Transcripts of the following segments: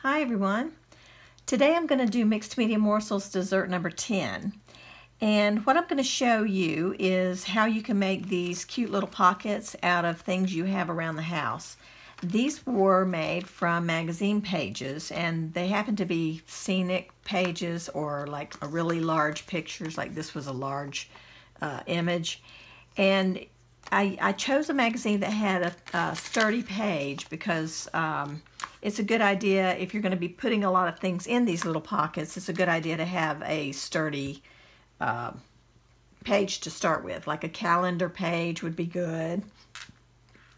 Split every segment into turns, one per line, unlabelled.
Hi everyone. Today I'm going to do mixed media morsels dessert number 10. And what I'm going to show you is how you can make these cute little pockets out of things you have around the house. These were made from magazine pages, and they happen to be scenic pages or like a really large pictures, like this was a large image. And I chose a magazine that had a sturdy page because it's a good idea if you're going to be putting a lot of things in these little pockets. It's a good idea to have a sturdy page to start with, like a calendar page would be good.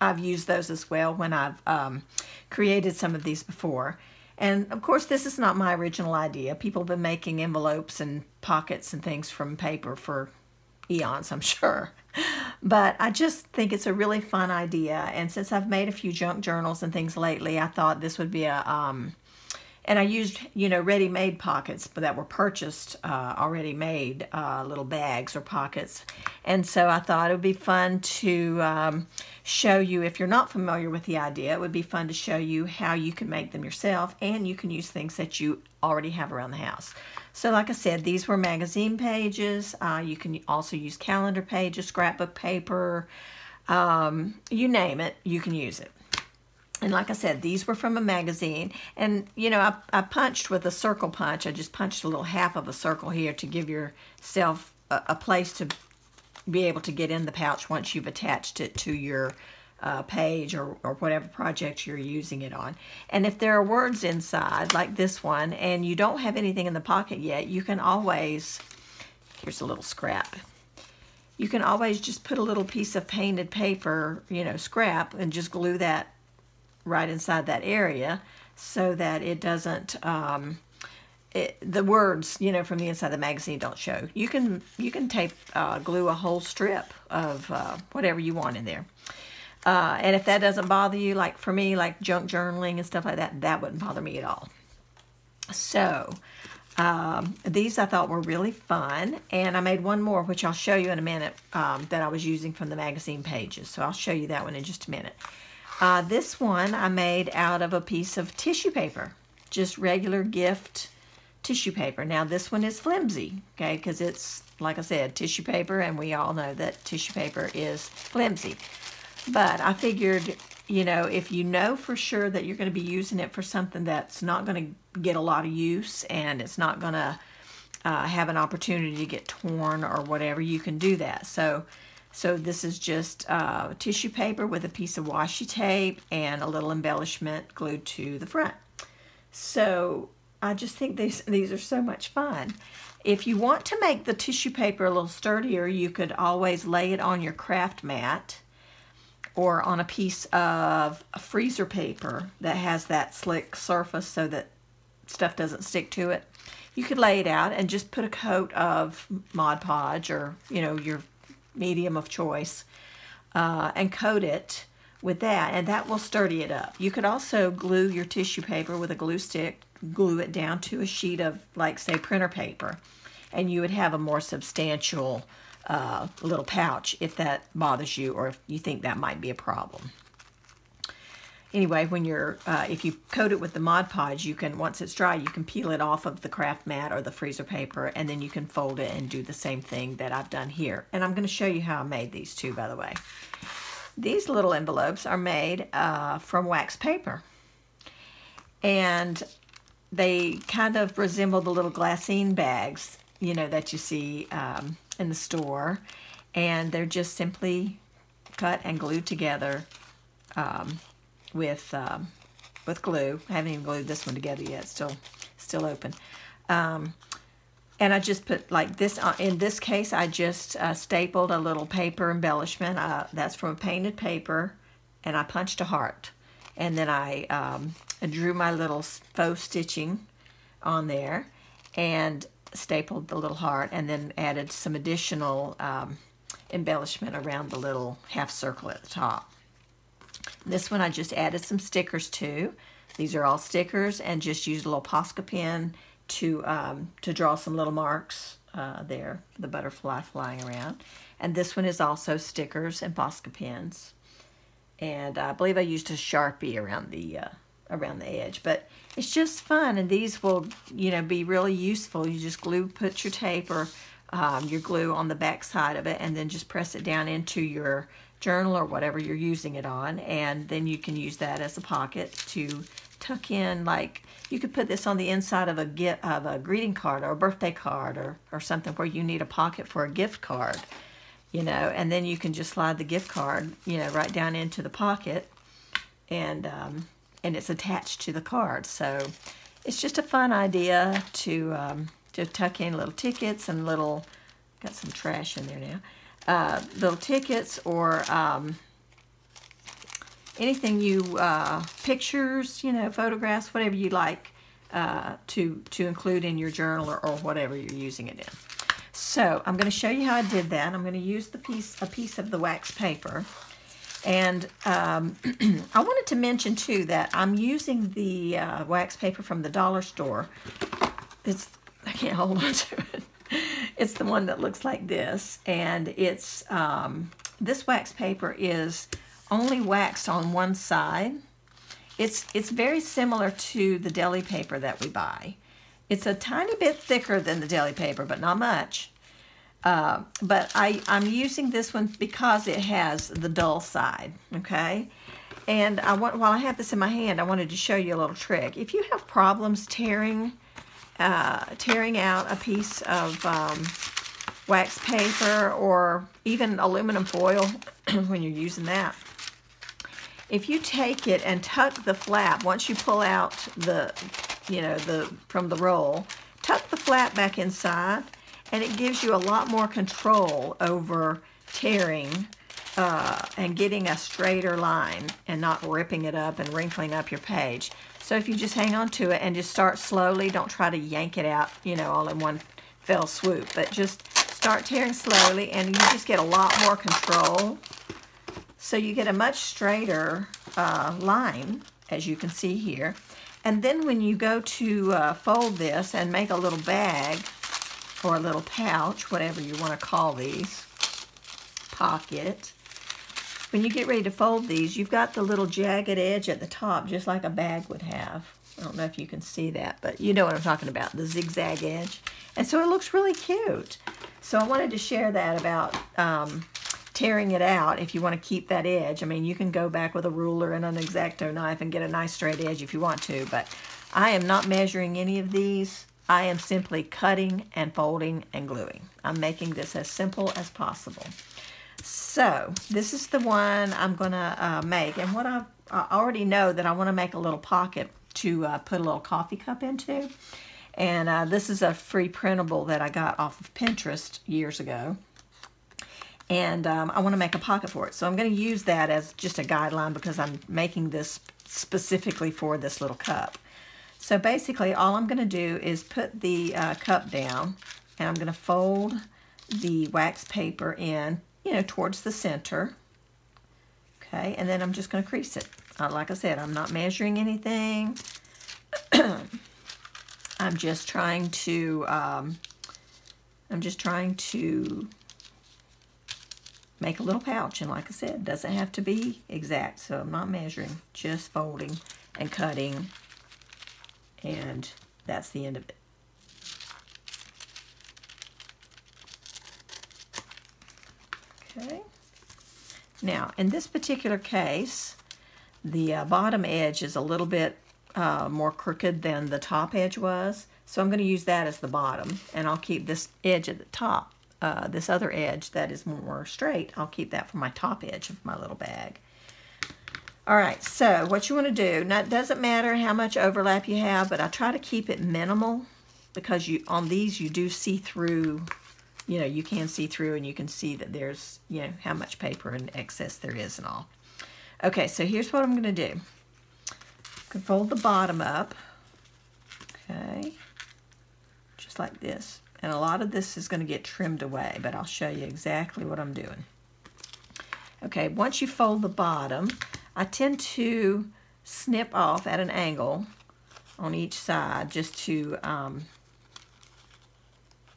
I've used those as well when I've created some of these before. And of course, this is not my original idea. People have been making envelopes and pockets and things from paper for eons, I'm sure. But I just think it's a really fun idea, and since I've made a few junk journals and things lately, I thought this would be a and I used, ready-made pockets, but that were purchased already made little bags or pockets. And so I thought it would be fun to show you, if you're not familiar with the idea, it would be fun to show you how you can make them yourself, and you can use things that you already have around the house. So like I said, these were magazine pages. You can also use calendar pages, scrapbook paper, you name it, you can use it. And like I said, these were from a magazine. And, I punched with a circle punch. I just punched a little half of a circle here to give yourself a place to be able to get in the pouch once you've attached it to your page or whatever project you're using it on. And if there are words inside, like this one, and you don't have anything in the pocket yet, you can always, here's a little scrap. You can always just put a little piece of painted paper, scrap, and just glue that right inside that area so that it doesn't the words from the inside of the magazine don't show. You can tape glue a whole strip of whatever you want in there, and if that doesn't bother you, like for me, like junk journaling and stuff like that, that wouldn't bother me at all. So these I thought were really fun, and I made one more which I'll show you in a minute that I was using from the magazine pages, so I'll show you that one in just a minute. This one I made out of a piece of tissue paper, just regular gift tissue paper. Now this one is flimsy, okay, because it's, like I said, tissue paper, and we all know that tissue paper is flimsy. But I figured, if you know for sure that you're going to be using it for something that's not going to get a lot of use and it's not going to have an opportunity to get torn or whatever, you can do that. So this is just tissue paper with a piece of washi tape and a little embellishment glued to the front. So I just think these are so much fun. If you want to make the tissue paper a little sturdier, you could always lay it on your craft mat or on a piece of freezer paper that has that slick surface so that stuff doesn't stick to it. You could lay it out and just put a coat of Mod Podge or, your medium of choice and coat it with that, and that will sturdy it up. You could also glue your tissue paper with a glue stick, glue it down to a sheet of, like, say, printer paper, and you would have a more substantial little pouch if that bothers you or if you think that might be a problem. Anyway, when if you coat it with the Mod Podge, you can, once it's dry, you can peel it off of the craft mat or the freezer paper, and then you can fold it and do the same thing that I've done here. And I'm going to show you how I made these too, by the way. These little envelopes are made from wax paper, and they kind of resemble the little glassine bags, that you see in the store, and they're just simply cut and glued together with glue. I haven't even glued this one together yet, still open. And I just put, like this, in this case, I just stapled a little paper embellishment. That's from a painted paper, and I punched a heart. And then I drew my little faux stitching on there and stapled the little heart, and then added some additional embellishment around the little half circle at the top. This one I just added some stickers to. These are all stickers, and just used a little Posca pen to draw some little marks there, the butterfly flying around. And this one is also stickers and Posca pens. And I believe I used a Sharpie around the around the edge. But it's just fun, and these will, you know, be really useful. You just put your tape or your glue on the back side of it, and then just press it down into your journal or whatever you're using it on, and then you can use that as a pocket to tuck in. Like, you could put this on the inside of a greeting card or a birthday card or something where you need a pocket for a gift card, you know, and then you can just slide the gift card, you know, right down into the pocket, and it's attached to the card. So it's just a fun idea to tuck in little tickets and little, got some trash in there now, little tickets or anything pictures, you know, photographs, whatever you like to include in your journal or whatever you're using it in. So I'm going to show you how I did that. I'm going to use a piece of the wax paper. And I wanted to mention too that I'm using the wax paper from the dollar store. I can't hold on to it. It's the one that looks like this, and it's this wax paper is only waxed on one side. It's very similar to the deli paper that we buy. It's a tiny bit thicker than the deli paper, but not much. But I'm using this one because it has the dull side, okay? And while I have this in my hand, I wanted to show you a little trick. If you have problems tearing out a piece of wax paper or even aluminum foil when you're using that, if you take it and tuck the flap, once you pull out from the roll, tuck the flap back inside, and it gives you a lot more control over tearing and getting a straighter line and not ripping it up and wrinkling up your page. So if you just hang on to it and just start slowly, don't try to yank it out, you know, all in one fell swoop, but just start tearing slowly, and you just get a lot more control. So you get a much straighter line, as you can see here. And then when you go to fold this and make a little bag or a little pouch, whatever you want to call these, pocket, when you get ready to fold these, you've got the little jagged edge at the top, just like a bag would have. I don't know if you can see that, but you know what I'm talking about, the zigzag edge. And so it looks really cute. So I wanted to share that about tearing it out if you want to keep that edge. I mean, you can go back with a ruler and an X-Acto knife and get a nice straight edge if you want to, but I am not measuring any of these. I am simply cutting and folding and gluing. I'm making this as simple as possible. So this is the one I'm going to make, and what I already know that I want to make a little pocket to put a little coffee cup into. And this is a free printable that I got off of Pinterest years ago. And I want to make a pocket for it. So I'm going to use that as just a guideline because I'm making this specifically for this little cup. So basically all I'm going to do is put the cup down, and I'm going to fold the wax paper in, you know, towards the center. Okay, and then I'm just going to crease it. Like I said, I'm not measuring anything. I'm just trying to make a little pouch, and like I said, it doesn't have to be exact, so I'm not measuring, just folding and cutting, and that's the end of it. Okay. Now, in this particular case, the bottom edge is a little bit more crooked than the top edge was, so I'm going to use that as the bottom, and I'll keep this edge at the top. This other edge that is more straight, I'll keep that for my top edge of my little bag. Alright, so what you want to do, now it doesn't matter how much overlap you have, but I try to keep it minimal because on these you do see through, you know, you can see through and you can see that there's, you know, how much paper and excess there is and all. Okay, so here's what I'm going to do. I can fold the bottom up, okay, just like this. And a lot of this is going to get trimmed away, but I'll show you exactly what I'm doing. Okay, once you fold the bottom, I tend to snip off at an angle on each side just to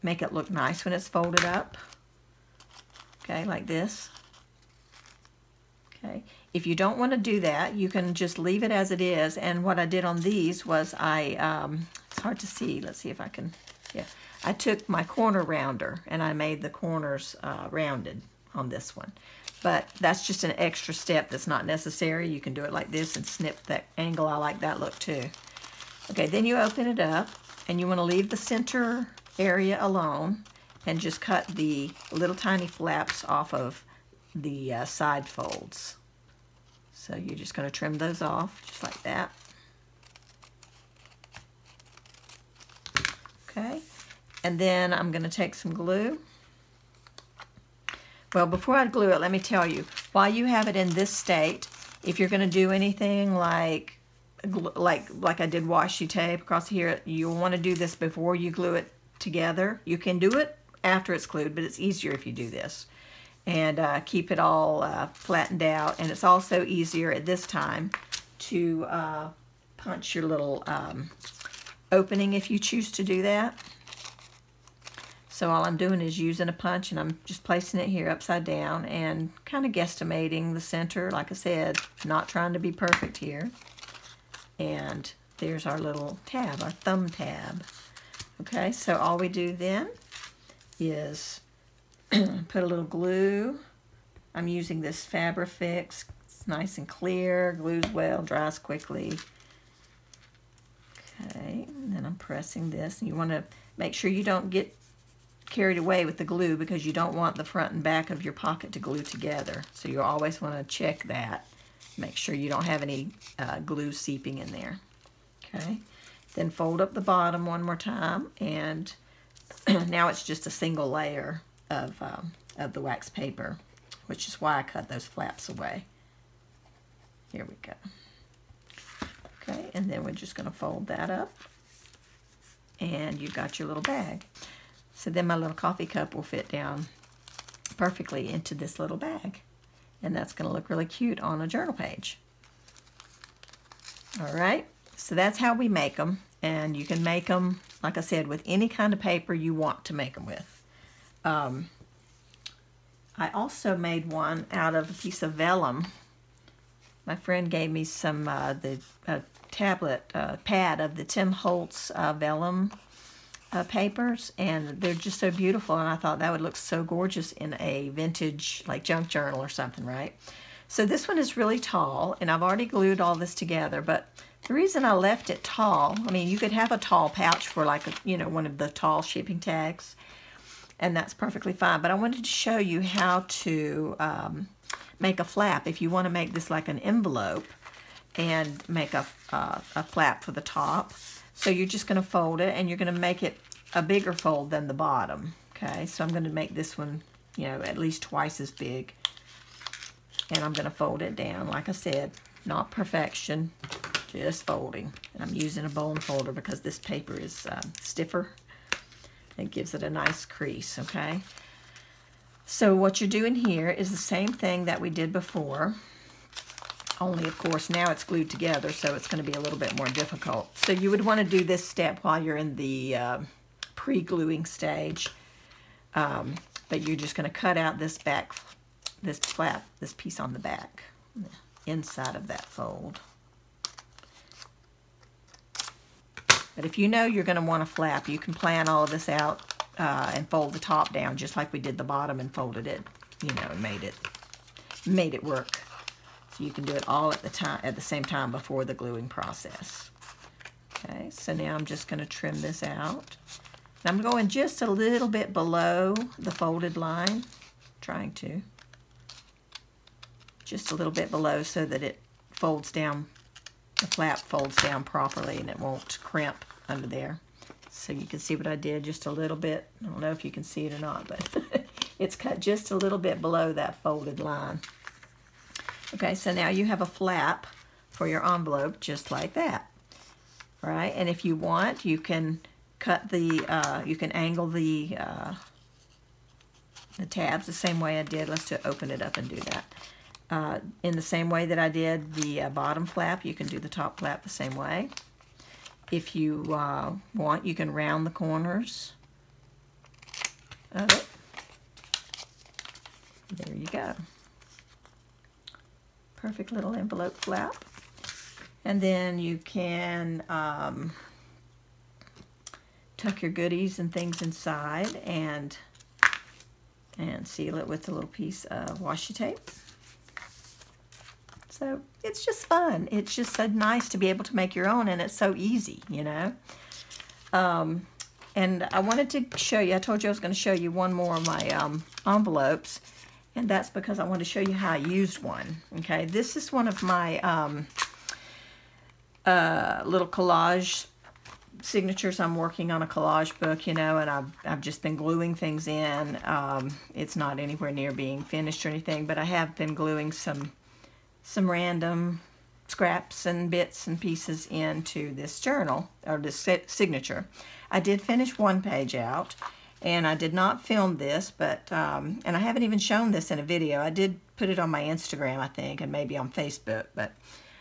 make it look nice when it's folded up. Okay, like this. Okay, if you don't want to do that, you can just leave it as it is. And what I did on these was it's hard to see. Let's see if I can, yeah. I took my corner rounder and I made the corners rounded on this one. But that's just an extra step that's not necessary. You can do it like this and snip that angle. I like that look too. Okay, then you open it up and you want to leave the center area alone and just cut the little tiny flaps off of the side folds. So you're just going to trim those off just like that. Okay, and then I'm going to take some glue. Well, before I glue it, let me tell you, while you have it in this state, if you're going to do anything like I did washi tape across here, you'll want to do this before you glue it together. You can do it after it's glued, but it's easier if you do this. And keep it all flattened out. And it's also easier at this time to punch your little opening if you choose to do that. So all I'm doing is using a punch and I'm just placing it here upside down and kind of guesstimating the center. Like I said, not trying to be perfect here. And there's our little tab, our thumb tab. Okay, so all we do then is put a little glue. I'm using this Fabrifix. It's nice and clear, glues well, dries quickly. Okay, and then I'm pressing this. And you want to make sure you don't get carried away with the glue because you don't want the front and back of your pocket to glue together. So you always want to check that. Make sure you don't have any glue seeping in there. Okay, then fold up the bottom one more time, and now it's just a single layer of the wax paper, which is why I cut those flaps away. Here we go. Okay, and then we're just going to fold that up, and you've got your little bag. So then my little coffee cup will fit down perfectly into this little bag, and that's going to look really cute on a journal page. All right, so that's how we make them, and you can make them, like I said, with any kind of paper you want to make them with. I also made one out of a piece of vellum. My friend gave me some the tablet pad of the Tim Holtz vellum papers, and they're just so beautiful, and I thought that would look so gorgeous in a vintage like junk journal or something, right? So this one is really tall, and I've already glued all this together, but the reason I left it tall, I mean, you could have a tall pouch for like one of the tall shipping tags, and that's perfectly fine, but I wanted to show you how to make a flap if you want to make this like an envelope and make a flap for the top. So you're just going to fold it, and you're going to make it a bigger fold than the bottom. Okay, so I'm going to make this one, at least twice as big. And I'm going to fold it down, like I said, not perfection, just folding. And I'm using a bone folder because this paper is stiffer. It gives it a nice crease, okay? So what you're doing here is the same thing that we did before. Only, of course, now it's glued together, so it's going to be a little bit more difficult. So you would want to do this step while you're in the pre-gluing stage. But you're just going to cut out this back, this flap, this piece on the back, inside of that fold. But if you know you're going to want a flap, you can plan all of this out and fold the top down just like we did the bottom and folded it, and made it work. So you can do it all at the same time before the gluing process. Okay, so now I'm just going to trim this out. And I'm going just a little bit below the folded line, trying to. Just a little bit below so that it folds down, the flap folds down properly and it won't crimp under there. So you can see what I did, just a little bit. I don't know if you can see it or not, but it's cut just a little bit below that folded line. Okay, so now you have a flap for your envelope just like that, right? And if you want, you can cut the, you can angle the tabs the same way I did. Let's open it up and do that. In the same way that I did the bottom flap, you can do the top flap the same way. If you want, you can round the corners of it. There you go. Perfect little envelope flap. And then you can tuck your goodies and things inside and seal it with a little piece of washi tape. So it's just fun. It's just so nice to be able to make your own, and it's so easy, you know. And I wanted to show you, I told you I was going to show you one more of my envelopes, and that's because I want to show you how I used one. Okay, this is one of my little collage signatures. I'm working on a collage book, you know, and I've just been gluing things in. It's not anywhere near being finished or anything, but I have been gluing some random scraps and bits and pieces into this journal, or this signature. I did finish one page out, and I did not film this, but and I haven't even shown this in a video. I did put it on my Instagram, I think, and maybe on Facebook, but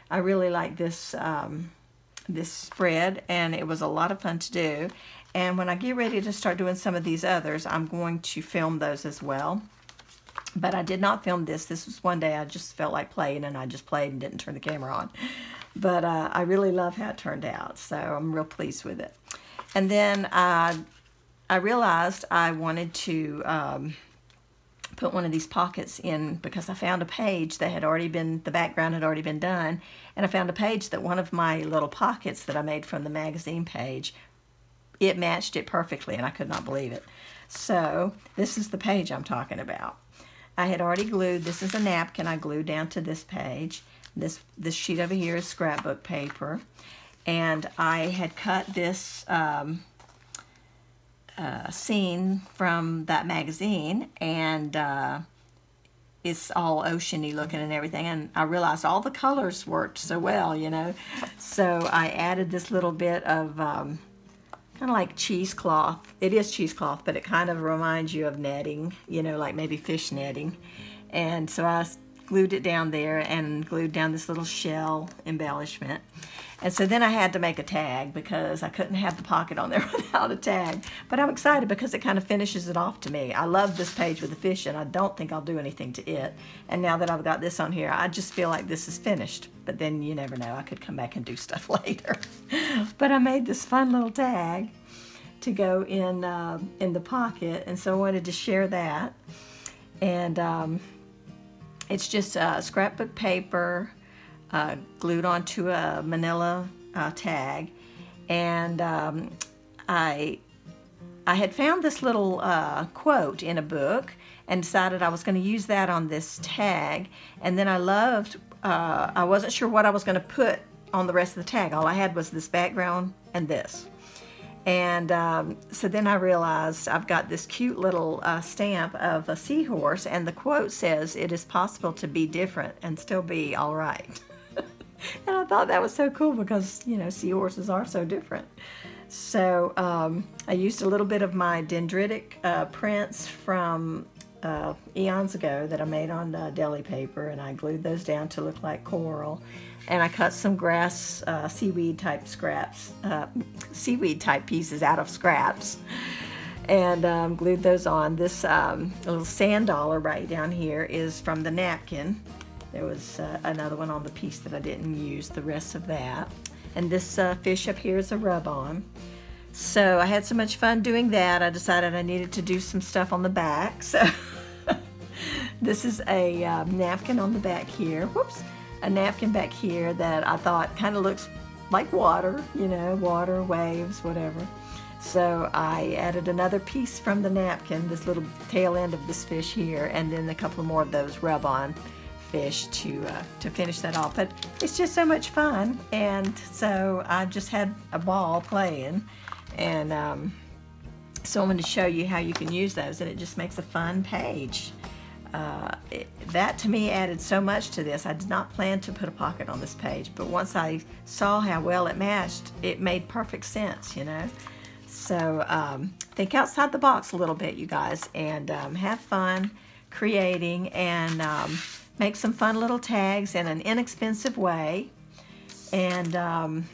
I really like this this spread, and it was a lot of fun to do. And when I get ready to start doing some of these others, I'm going to film those as well. But I did not film this. This was one day I just felt like playing, and I just played and didn't turn the camera on. But I really love how it turned out, so I'm real pleased with it. And then I realized I wanted to put one of these pockets in, because I found a page that had already been, the background had already been done, and I found a page that one of my little pockets that I made from the magazine page, it matched it perfectly, and I could not believe it. So this is the page I'm talking about. I had already glued, this is a napkin I glued down to this page. This sheet over here is scrapbook paper, and I had cut this scene from that magazine, and it's all oceany looking and everything, and I realized all the colors worked so well, you know. So I added this little bit of kind of like cheesecloth. It is cheesecloth, but it kind of reminds you of netting, you know, like maybe fish netting. And so I glued it down there and glued down this little shell embellishment. And so then I had to make a tag, because I couldn't have the pocket on there without a tag. But I'm excited because it kind of finishes it off to me. I love this page with the fish, and I don't think I'll do anything to it. And now that I've got this on here, I just feel like this is finished. But then you never know, I could come back and do stuff later. But I made this fun little tag to go in the pocket, and so I wanted to share that. And it's just scrapbook paper, glued onto a manila tag, and I had found this little quote in a book and decided I was going to use that on this tag. And then I wasn't sure what I was going to put on the rest of the tag. All I had was this background and this. And so then I realized I've got this cute little stamp of a seahorse, and the quote says, "It is possible to be different and still be all right." And I thought that was so cool, because, you know, seahorses are so different. So I used a little bit of my dendritic prints from eons ago that I made on deli paper, and I glued those down to look like coral. And I cut some grass, seaweed type pieces out of scraps, and glued those on. This little sand dollar right down here is from the napkin. There was another one on the piece that I didn't use the rest of that. And this fish up here is a rub-on. So I had so much fun doing that, I decided I needed to do some stuff on the back. So this is a napkin on the back here. Whoops. A napkin back here that I thought kind of looks like water, you know, water, waves, whatever. So I added another piece from the napkin, this little tail end of this fish here, and then a couple more of those rub-on fish to finish that off. But it's just so much fun, and so I just had a ball playing, and so I'm going to show you how you can use those, and it just makes a fun page. That to me added so much to this. I did not plan to put a pocket on this page, but once I saw how well it matched, it made perfect sense, you know. So think outside the box a little bit, you guys, and have fun creating, and make some fun little tags in an inexpensive way. And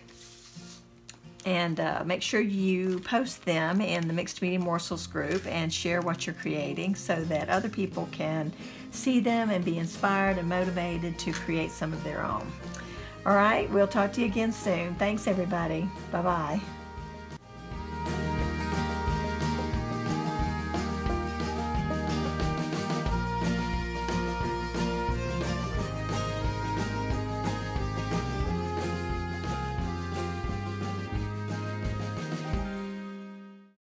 And make sure you post them in the Mixed Media Morsels group and share what you're creating so that other people can see them and be inspired and motivated to create some of their own. All right, we'll talk to you again soon. Thanks, everybody. Bye-bye.